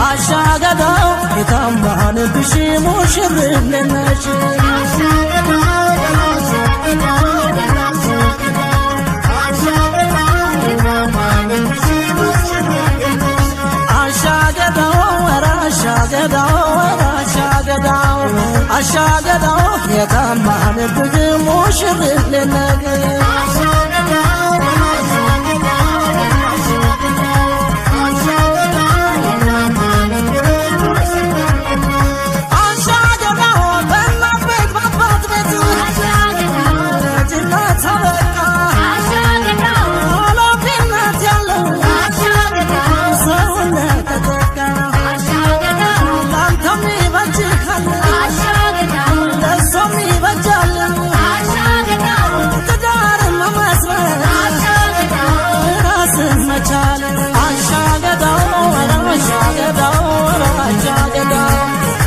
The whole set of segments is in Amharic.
አሻገዳው የታማን ብሽ ሙሽርነሽ አሻገዳው የታማን ብሽ ሙሽርነሽ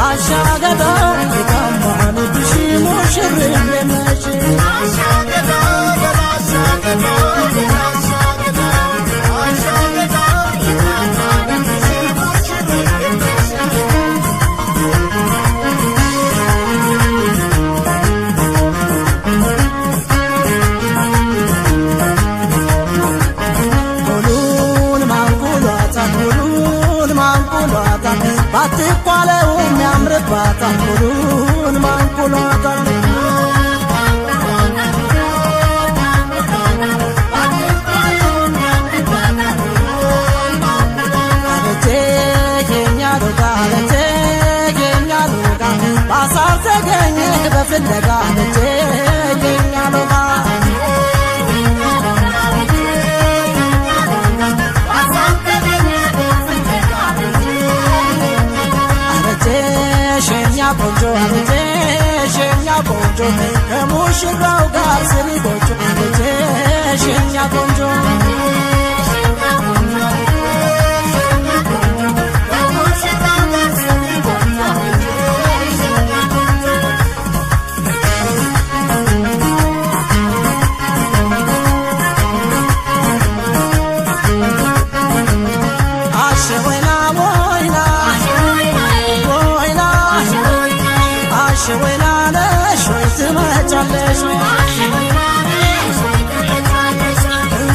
አሻገዳው የታማን ብሽ ሙሽርነሽ ባትቋለው የሚያምርባት ሁሉን ማንቁሏታል ባሳር ተገኘህ በፍለጋ ቆንጆ አበጀሽኛ ቆንጆ ከሙሽራው ጋር ስሪ ጎጆ አበጀሽኛ ቆንጆ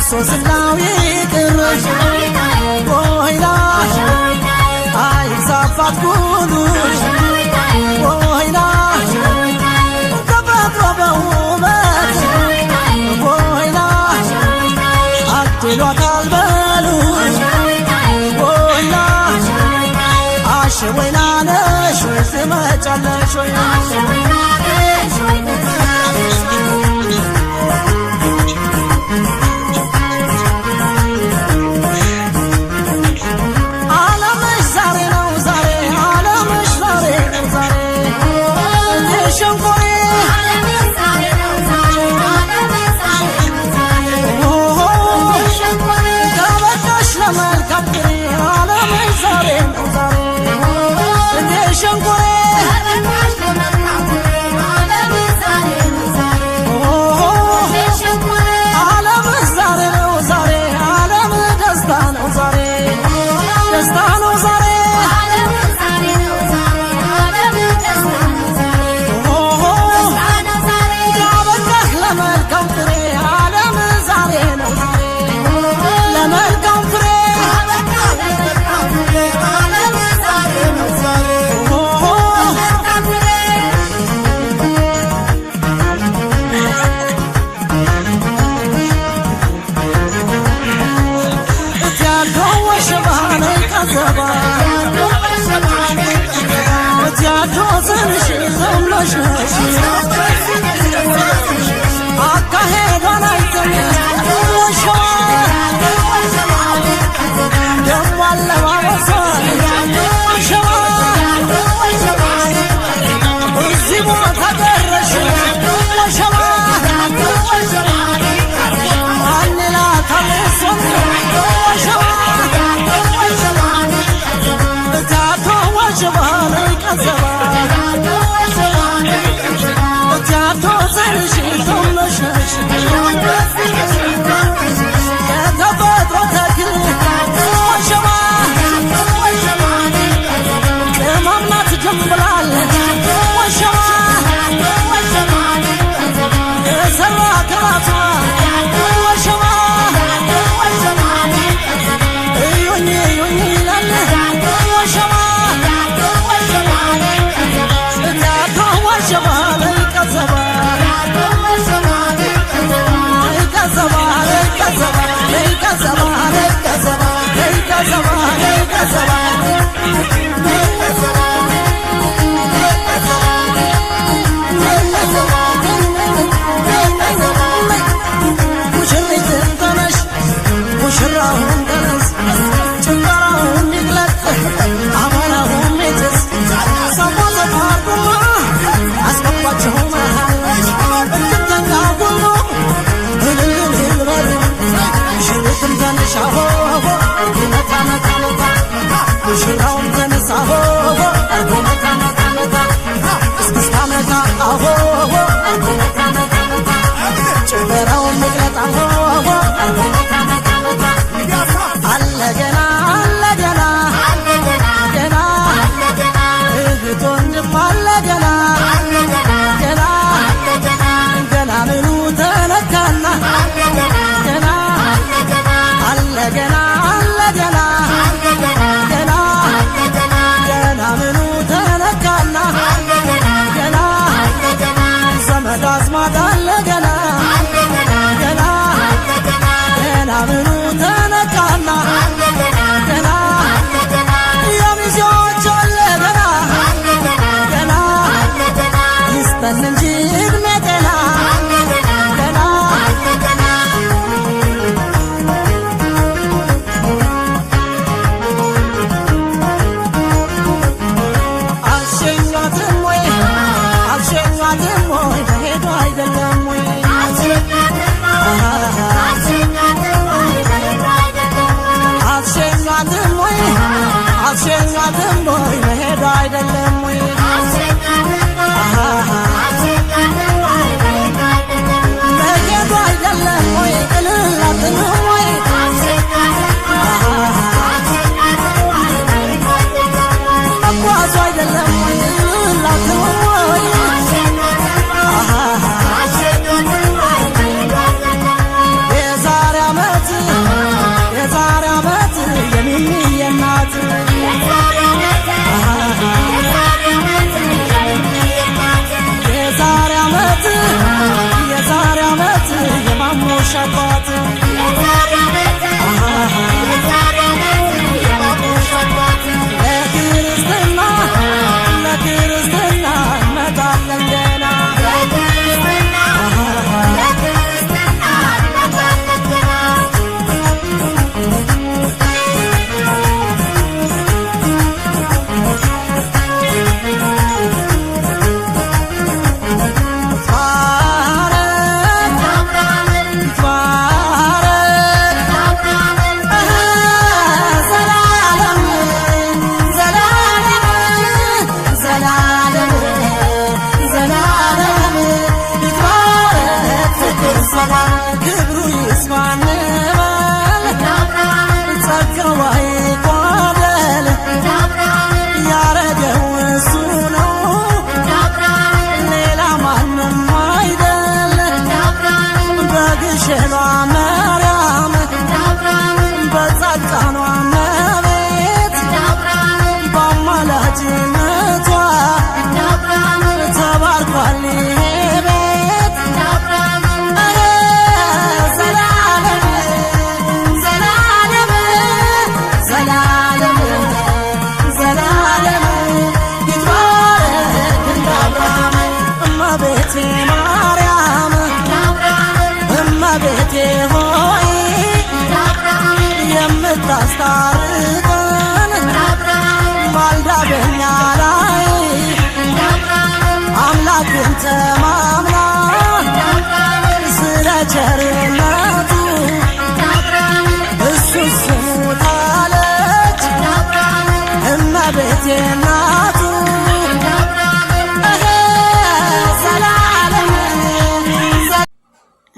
ሶስላው ይቅርሽ ወይላ አይዛፋት ኩሉሽ ወይላ ተፈጥሮ በውበት ወይላ አድሏታል በሉሽ ወይላ አሸ ወይላ ነሽ ትመጫለሽ ወይ Show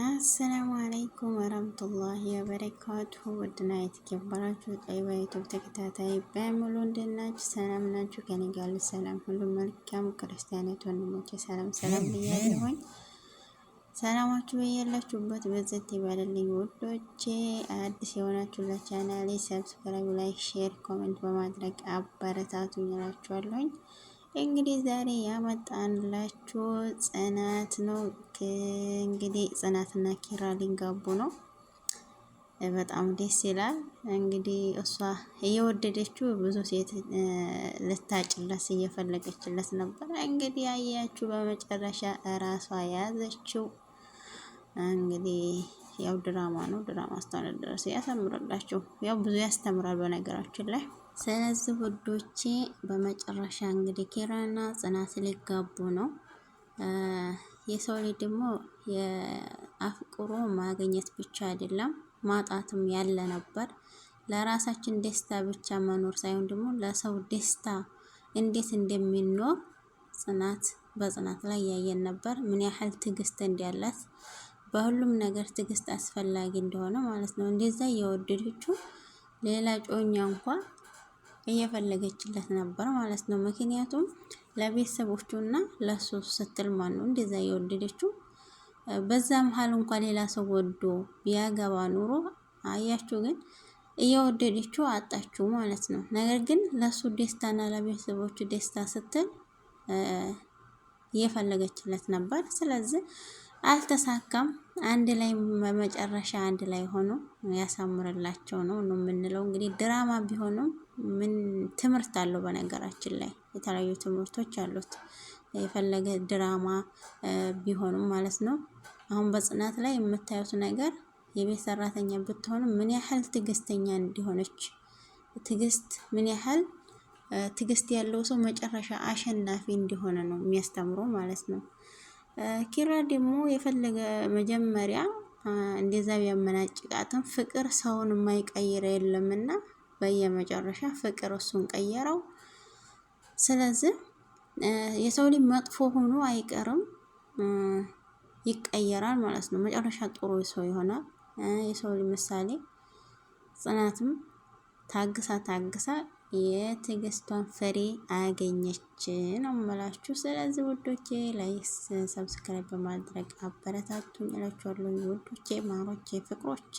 አሰላሙ አለይኩም ወራህመቱላሂ ወበረካቱሁ። ውድና የተከበራችሁ ጠይባ ዩቲዩብ ተከታታይ በሙሉ እንደናችሁ ሰላም ናችሁ? ከኔ ጋር ሰላም ሁሉ መልካም። ክርስቲያኖች ወንድሞቼ ሰላም ብያለሁኝ። ሰላማችሁ በያላችሁበት በዘት ይባልልኝ ውዶቼ። አዲስ የሆናችሁ ለቻናሌ ሰብስክራይብ፣ ላይክ፣ ሼር፣ ኮሜንት በማድረግ አበረታቱኝ እላችኋለሁኝ። እንግዲህ ዛሬ ያመጣንላችሁ ጽናት ነው። እንግዲህ ጽናትና ኪራ ሊጋቡ ነው። በጣም ደስ ይላል። እንግዲህ እሷ እየወደደችው ብዙ ሴት ልታጭለት እየፈለገችለት ነበር። እንግዲህ አያችሁ በመጨረሻ እራሷ ያዘችው። እንግዲህ ያው ድራማ ነው። ድራማ እስከሆነ ድረስ ያስተምራላችሁ። ያው ብዙ ያስተምራል በነገራችን ላይ። ስለዚህ ውዶቼ በመጨረሻ እንግዲህ ኪራና ጽናት ሊጋቡ ነው። የሰው ልጅ ደግሞ የአፍቅሮ ማግኘት ብቻ አይደለም ማጣትም ያለ ነበር። ለራሳችን ደስታ ብቻ መኖር ሳይሆን ደግሞ ለሰው ደስታ እንዴት እንደሚኖር ጽናት በጽናት ላይ ያየን ነበር። ምን ያህል ትዕግስት እንዳላት በሁሉም ነገር ትዕግስት አስፈላጊ እንደሆነ ማለት ነው። እንደዛ እየወደደችው ሌላ ጮኛ እንኳን እየፈለገችለት ነበር ማለት ነው። ምክንያቱም ለቤተሰቦቹና ለሱ ስትል ማን ነው እንደዛ እየወደደችው። በዛ መሀል እንኳን ሌላ ሰው ወዶ ቢያገባ ኑሮ አያችሁ፣ ግን እየወደደችው አጣችው ማለት ነው። ነገር ግን ለሱ ደስታና ለቤተሰቦቹ ደስታ ስትል እየፈለገችለት ነበር። ስለዚህ አልተሳካም። አንድ ላይ በመጨረሻ አንድ ላይ ሆኖ ያሳምርላቸው ነው የምንለው። እንግዲህ ድራማ ቢሆንም ምን ትምህርት አለው? በነገራችን ላይ የተለያዩ ትምህርቶች አሉት። የፈለገ ድራማ ቢሆንም ማለት ነው። አሁን በጽናት ላይ የምታዩት ነገር የቤት ሰራተኛ ብትሆንም ምን ያህል ትዕግስተኛ እንዲሆነች፣ ትዕግስት ምን ያህል ትዕግስት ያለው ሰው መጨረሻ አሸናፊ እንዲሆነ ነው የሚያስተምረው ማለት ነው። ኪራ ደግሞ የፈለገ መጀመሪያ እንደዛ ቢያመናጭቃትም ፍቅር ሰውን የማይቀይር የለምና በየመጨረሻ ፍቅር እሱን ቀየረው። ስለዚህ የሰው ልጅ መጥፎ ሆኖ አይቀርም፣ ይቀየራል ማለት ነው። መጨረሻ ጥሩ ሰው ይሆናል። የሰው ልጅ ምሳሌ ጽናትም ታግሳ የትዕግስቷን ፍሬ አገኘች ነው የምላችሁ። ስለዚህ ውዶቼ ላይክ ሰብስክራይብ በማድረግ አበረታቱኝ እላችኋለሁ። ውዶቼ፣ ማሮቼ፣ ፍቅሮቼ